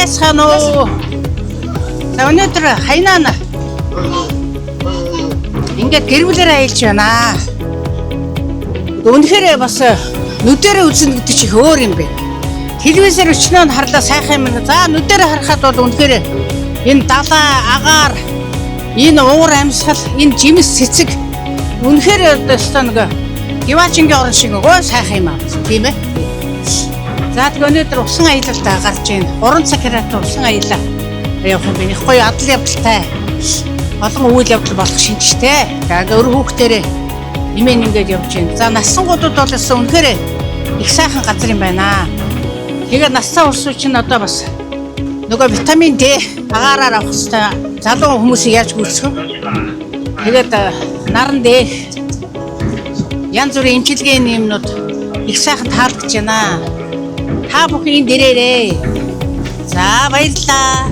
Байцгаана уу? За өнөөдөр хайнаана. Ингээд гэр бүлээр аялж байна. Үнэхээр бас нүдэрээ үзнэ гэдэг чинь өөр юм бэ. Телевизээр өчнөө харлаа сайхан юм. За нүдэрээ харахад бол үнэхээр энэ далаа, агаар, энэ уур амьсгал, энэ жимс цэцэг үнэхээр өстөө нэг Гиваачингийн орон шиг өө сайхан юм аа. Тийм ээ. За тэгээ өнөөдөр усан аялалдаа гарч ийн 3 цаг хэрэг усан аялал явах юм бэ. Их гоё адал явдалтай. Олон үйл явдал болох шинжтэй. За өр хүүхдэрээ нэмэн ингээд явж байна. За насангуудад бол үнэхээр их сайхан газар юм байна. Тэгээ насцаа урсуу чинь одоо бас нөгөө витамин D агаараар авах хэрэгтэй. Залуу хүмүүсийг яаж гүйцэх вэ? Тэгээд наран D янз бүрийн эмчилгээний юмнууд их сайхан таалагдж байна. Та бүхэн дээрээ. За баярлалаа.